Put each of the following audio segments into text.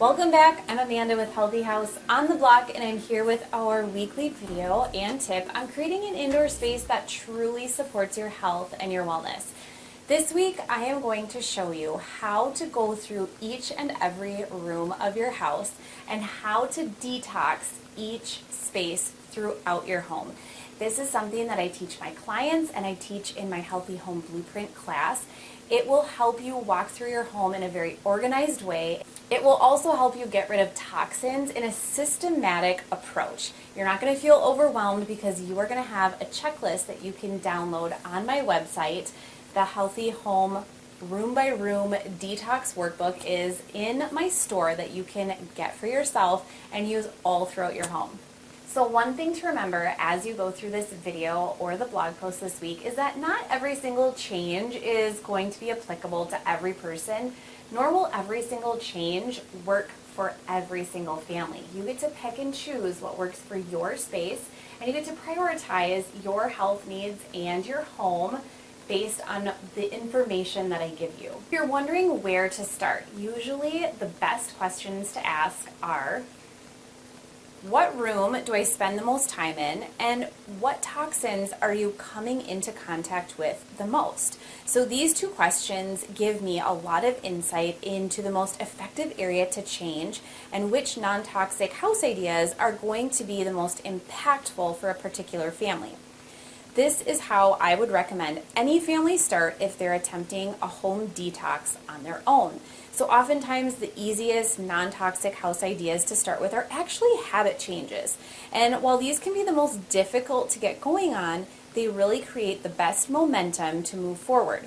Welcome back. I'm Amanda with Healthy House on the Block, and I'm here with our weekly video and tip on creating an indoor space that truly supports your health and your wellness. This week, I am going to show you how to go through each and every room of your house and how to detox each space throughout your home. This is something that I teach my clients and I teach in my Healthy Home Blueprint class. It will help you walk through your home in a very organized way. It will also help you get rid of toxins in a systematic approach. You're not going to feel overwhelmed because you are going to have a checklist that you can download on my website. The Healthy Home Room by Room Detox Workbook is in my store that you can get for yourself and use all throughout your home. So one thing to remember as you go through this video or the blog post this week is that not every single change is going to be applicable to every person, nor will every single change work for every single family. You get to pick and choose what works for your space, and you get to prioritize your health needs and your home based on the information that I give you. If you're wondering where to start, usually the best questions to ask are, what room do I spend the most time in, and what toxins are you coming into contact with the most? So these two questions give me a lot of insight into the most effective area to change and which non-toxic house ideas are going to be the most impactful for a particular family. This is how I would recommend any family start if they're attempting a home detox on their own. So oftentimes the easiest non-toxic house ideas to start with are actually habit changes. And while these can be the most difficult to get going on, they really create the best momentum to move forward.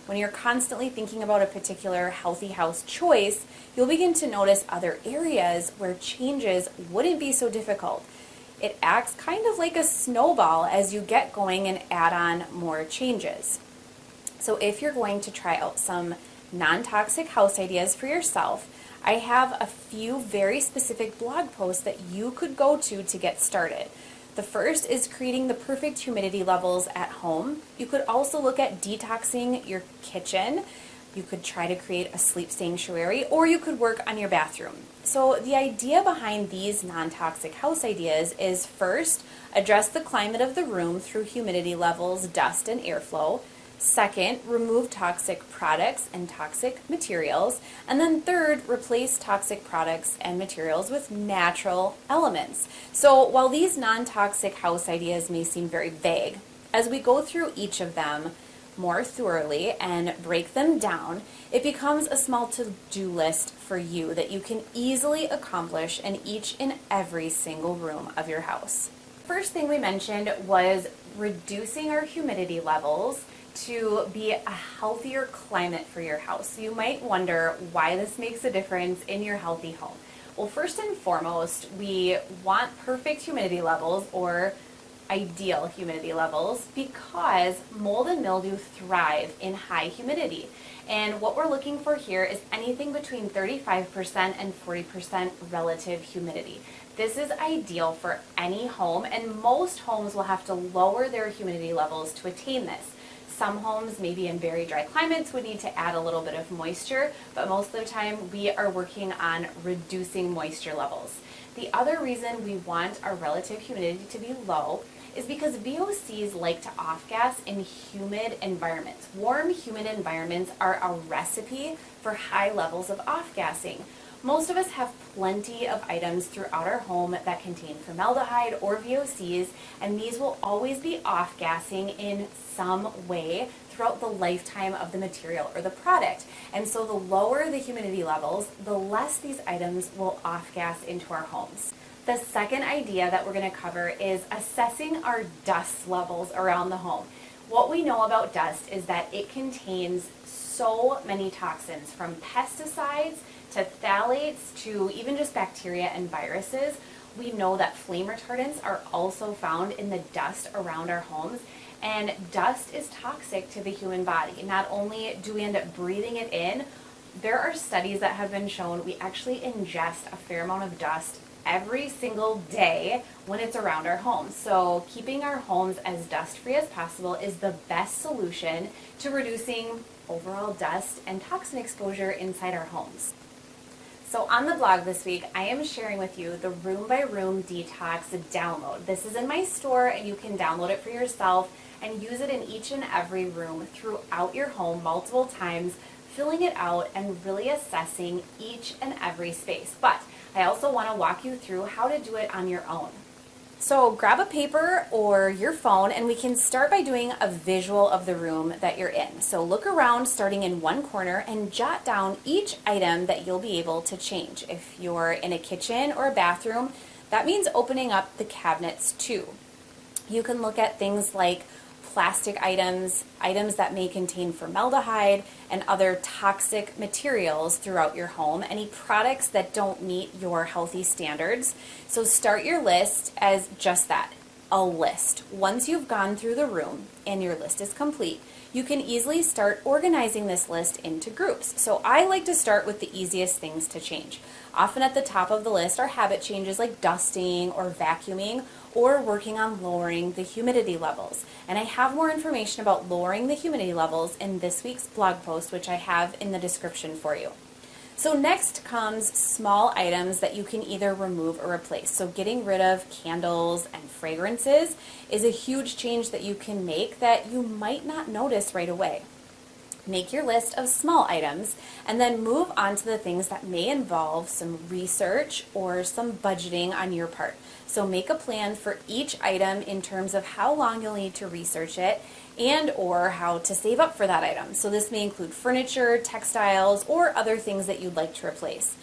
When you're constantly thinking about a particular healthy house choice, you'll begin to notice other areas where changes wouldn't be so difficult. It acts kind of like a snowball as you get going and add on more changes. So if you're going to try out some non-toxic house ideas for yourself, I have a few very specific blog posts that you could go to get started. The first is creating the perfect humidity levels at home. You could also look at detoxing your kitchen. You could try to create a sleep sanctuary, or you could work on your bathroom. So the idea behind these non-toxic house ideas is first, address the climate of the room through humidity levels, dust, and airflow. Second, remove toxic products and toxic materials. And then third, replace toxic products and materials with natural elements. So while these non-toxic house ideas may seem very vague, as we go through each of them more thoroughly and break them down, it becomes a small to-do list for you that you can easily accomplish in each and every single room of your house. First thing we mentioned was reducing our humidity levels to be a healthier climate for your house. So you might wonder why this makes a difference in your healthy home. Well, first and foremost, we want perfect humidity levels or ideal humidity levels because mold and mildew thrive in high humidity. And what we're looking for here is anything between 35% and 40% relative humidity. This is ideal for any home, and most homes will have to lower their humidity levels to attain this. Some homes, maybe in very dry climates, would need to add a little bit of moisture, but most of the time we are working on reducing moisture levels. The other reason we want our relative humidity to be low is because VOCs like to off-gas in humid environments. Warm, humid environments are a recipe for high levels of off-gassing. Most of us have plenty of items throughout our home that contain formaldehyde or VOCs, and these will always be off-gassing in some way throughout the lifetime of the material or the product. And so the lower the humidity levels, the less these items will off-gas into our homes. The second idea that we're going to cover is assessing our dust levels around the home. What we know about dust is that it contains so many toxins, from pesticides to phthalates to even just bacteria and viruses. We know that flame retardants are also found in the dust around our homes, and dust is toxic to the human body. Not only do we end up breathing it in, there are studies that have been shown we actually ingest a fair amount of dust every single day when it's around our homes. So keeping our homes as dust-free as possible is the best solution to reducing overall dust and toxin exposure inside our homes. So on the blog this week, I am sharing with you the Room by Room Detox download. This is in my store and you can download it for yourself and use it in each and every room throughout your home multiple times, filling it out and really assessing each and every space. But I also want to walk you through how to do it on your own. So grab a paper or your phone and we can start by doing a visual of the room that you're in. So look around starting in one corner and jot down each item that you'll be able to change. If you're in a kitchen or a bathroom, that means opening up the cabinets too. You can look at things like plastic items that may contain formaldehyde and other toxic materials throughout your home, any products that don't meet your healthy standards. So start your list as just that, a list. Once you've gone through the room and your list is complete, you can easily start organizing this list into groups. So I like to start with the easiest things to change. Often at the top of the list are habit changes like dusting or vacuuming or working on lowering the humidity levels. And I have more information about lowering the humidity levels in this week's blog post, which I have in the description for you. So next comes small items that you can either remove or replace. So getting rid of candles and fragrances is a huge change that you can make that you might not notice right away. Make your list of small items and then move on to the things that may involve some research or some budgeting on your part. So make a plan for each item in terms of how long you'll need to research it and or how to save up for that item. So this may include furniture, textiles, or other things that you'd like to replace.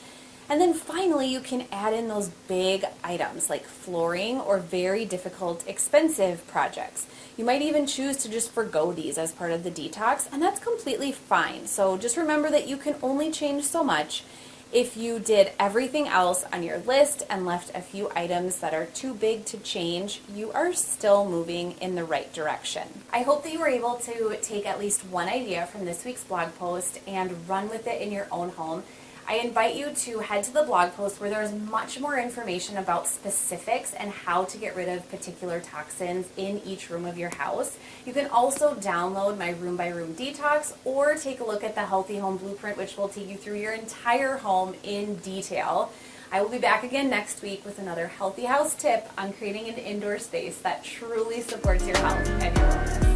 And then finally, you can add in those big items like flooring or very difficult, expensive projects. You might even choose to just forgo these as part of the detox, and that's completely fine. So just remember that you can only change so much. If you did everything else on your list and left a few items that are too big to change, you are still moving in the right direction. I hope that you were able to take at least one idea from this week's blog post and run with it in your own home. I invite you to head to the blog post where there's much more information about specifics and how to get rid of particular toxins in each room of your house. You can also download my Room by Room Detox or take a look at the Healthy Home Blueprint, which will take you through your entire home in detail. I will be back again next week with another healthy house tip on creating an indoor space that truly supports your health and your wellness.